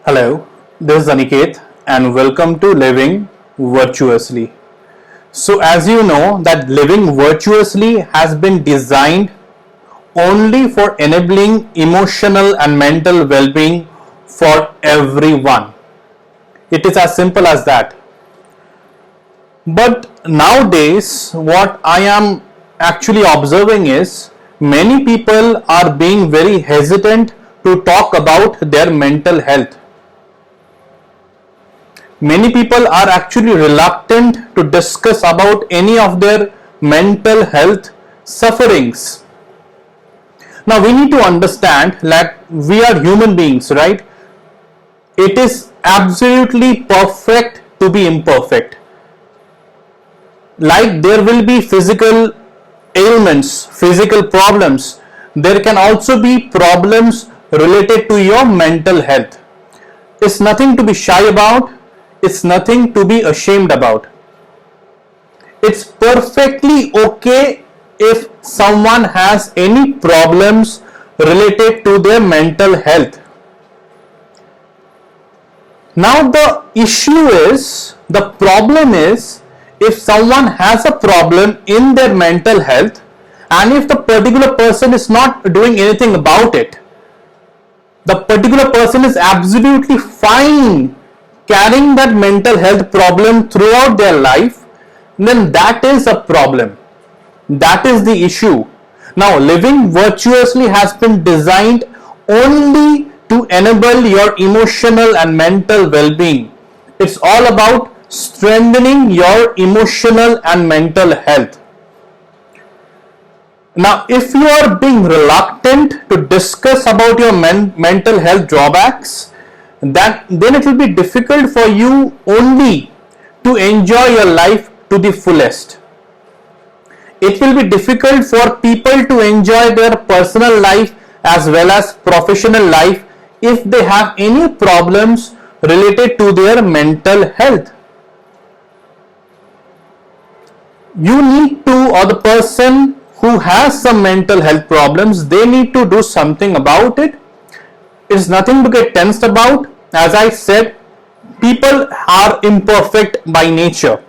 Hello, this is Aniket and welcome to Living Virtuously. So as you know that living virtuously has been designed only for enabling emotional and mental well-being for everyone. It is as simple as that. But nowadays what I am actually observing is many people are being very hesitant to talk about their mental health. Many people are actually reluctant to discuss about any of their mental health sufferings. Now we need to understand that we are human beings, right? It is absolutely perfect to be imperfect. Like there will be physical ailments, physical problems, there can also be problems related to your mental health. It's nothing to be shy about, it's nothing to be ashamed about. It's perfectly okay if someone has any problems related to their mental health. Now the problem is if someone has a problem in their mental health and if the particular person is not doing anything about it, the particular person is absolutely fine carrying that mental health problem throughout their life, then that is a problem. That is the issue. Now, living virtuously has been designed only to enable your emotional and mental well-being. It's all about strengthening your emotional and mental health. Now, if you are being reluctant to discuss about your mental health drawbacks, then it will be difficult for you only to enjoy your life to the fullest. It will be difficult for people to enjoy their personal life as well as professional life if they have any problems related to their mental health. You need to, or the person who has some mental health problems, they need to do something about it. It's nothing to get tensed about. As I said, people are imperfect by nature,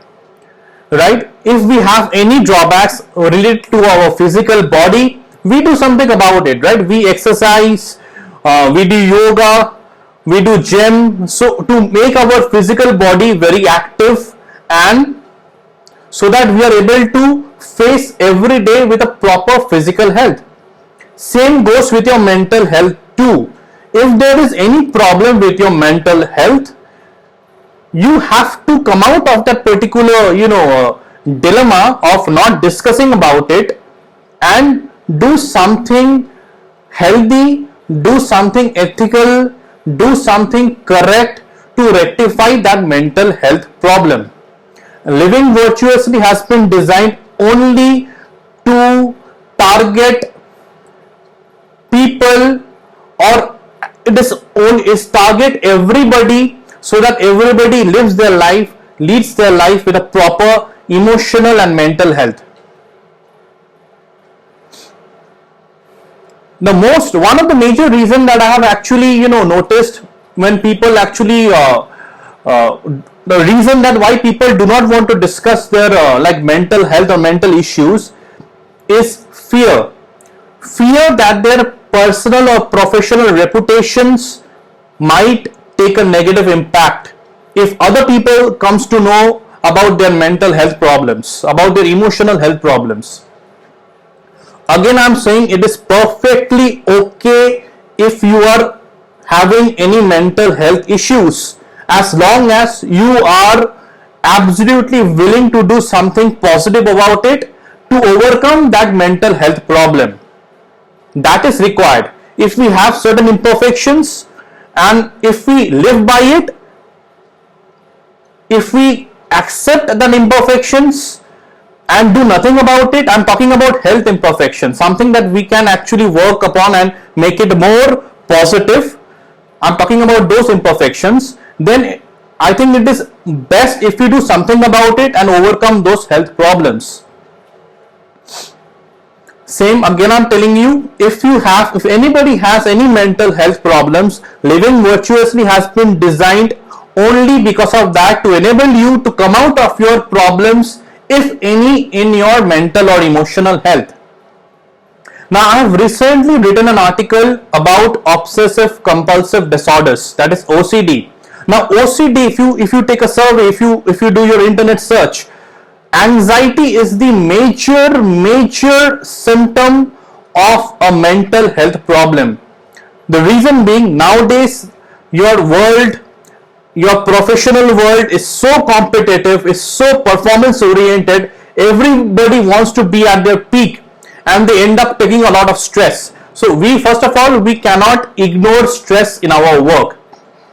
right? If we have any drawbacks related to our physical body, we do something about it, right? We exercise, we do yoga, we do gym, so to make our physical body very active and so that we are able to face every day with a proper physical health. Same goes with your mental health too. If there is any problem with your mental health, you have to come out of that particular dilemma of not discussing about it and do something healthy, do something ethical, do something correct to rectify that mental health problem. Living virtuously has been designed only to target people, or it is target everybody so that everybody lives their life, leads their life with a proper emotional and mental health. One of the major reasons that I have actually noticed when people actually the reason that why people do not want to discuss their like mental health or mental issues is fear that their personal or professional reputations might take a negative impact if other people comes to know about their mental health problems, about their emotional health problems. Again, I'm saying it is perfectly okay if you are having any mental health issues, as long as you are absolutely willing to do something positive about it to overcome that mental health problem. That is required. If we have certain imperfections and if we live by it, if we accept the imperfections and do nothing about it, I'm talking about health imperfections, something that we can actually work upon and make it more positive. I'm talking about those imperfections. Then I think it is best if we do something about it and overcome those health problems. Same again, I'm telling you, if anybody has any mental health problems, living virtuously has been designed only because of that, to enable you to come out of your problems, if any, in your mental or emotional health. Now, I have recently written an article about obsessive compulsive disorders, that is OCD. Now, OCD, if you take a survey, if you do your internet search, anxiety is the major symptom of a mental health problem. The reason being, nowadays your world, your professional world is so competitive, is so performance oriented. Everybody wants to be at their peak, and they end up taking a lot of stress. So we, first of all, we cannot ignore stress in our work.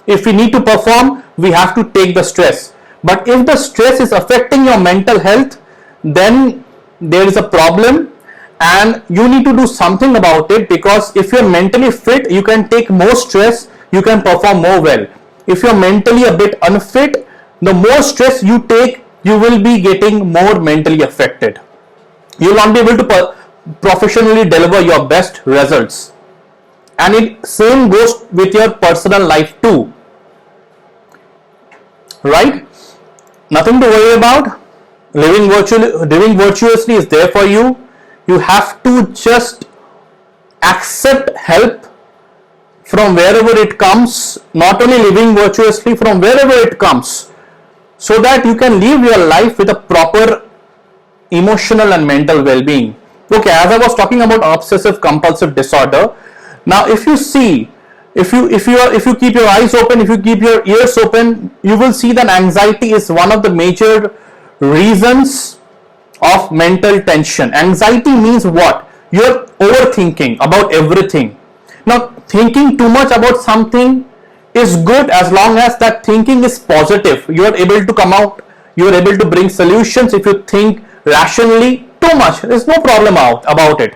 If we need to perform, we have to take the stress. But if the stress is affecting your mental health, then there is a problem and you need to do something about it, because if you're mentally fit, you can take more stress, you can perform more well. If you're mentally a bit unfit, the more stress you take, you will be getting more mentally affected. You will not be able to professionally deliver your best results. And it same goes with your personal life too. Right? Nothing to worry about. Living virtuously is there for you. You have to just accept help from wherever it comes, not only living virtuously, from wherever it comes, so that you can live your life with a proper emotional and mental well-being. Okay, as I was talking about obsessive compulsive disorder, now if you see, if you keep your eyes open, if you keep your ears open, you will see that anxiety is one of the major reasons of mental tension. Anxiety means what? You're overthinking about everything. Now, thinking too much about something is good as long as that thinking is positive. You are able to come out, you are able to bring solutions. If you think rationally too much, there's no problem about it.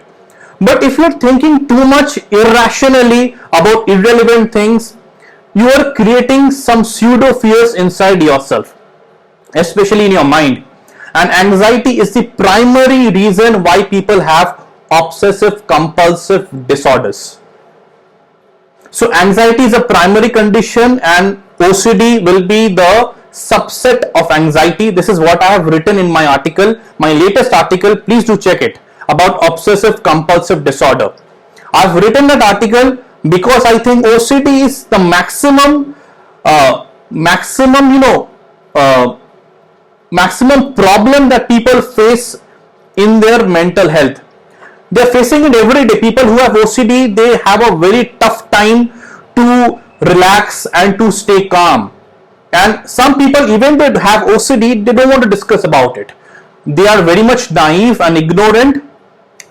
But if you're thinking too much irrationally about irrelevant things, you are creating some pseudo fears inside yourself, especially in your mind. And anxiety is the primary reason why people have obsessive compulsive disorders. So anxiety is a primary condition and OCD will be the subset of anxiety. This is what I have written in my article, my latest article. Please do check it, about obsessive compulsive disorder. I've written that article because I think OCD is the maximum problem that people face in their mental health. They're facing it every day. People who have OCD, they have a very tough time to relax and to stay calm. And some people, even they have OCD, they don't want to discuss about it. They are very much naive and ignorant,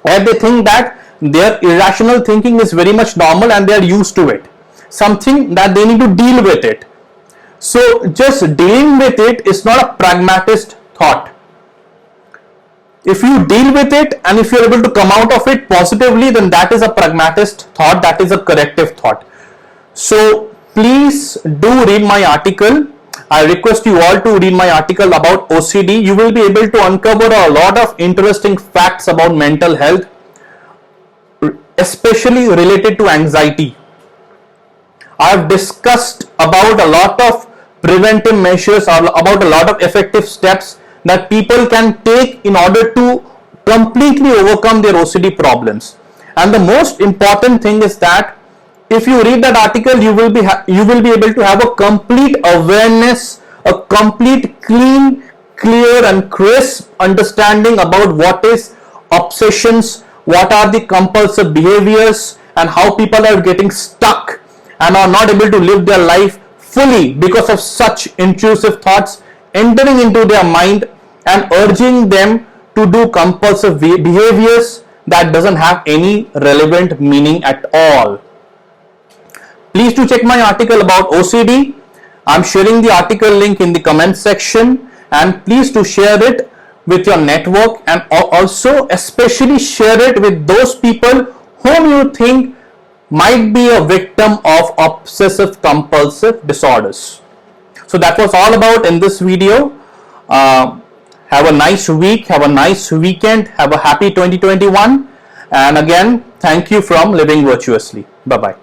and they think that their irrational thinking is very much normal and they are used to it. Something that they need to deal with it. So just dealing with it is not a pragmatist thought. If you deal with it and if you are able to come out of it positively, then that is a pragmatist thought, that is a corrective thought. So please do read my article. I request you all to read my article about OCD. You will be able to uncover a lot of interesting facts about mental health, especially related to anxiety. I have discussed about a lot of preventive measures, or about a lot of effective steps that people can take in order to completely overcome their OCD problems. And the most important thing is that if you read that article, you will be able to have a complete awareness, a complete clean, clear and crisp understanding about what is obsessions, what are the compulsive behaviors, and how people are getting stuck and are not able to live their life fully because of such intrusive thoughts entering into their mind and urging them to do compulsive behaviors that doesn't have any relevant meaning at all. Please do check my article about OCD. I'm sharing the article link in the comment section, and please do share it with your network, and also especially share it with those people whom you think might be a victim of obsessive compulsive disorders. So that was all about in this video. Have a nice week, have a nice weekend, have a happy 2021, And again, thank you from Living Virtuously. Bye bye.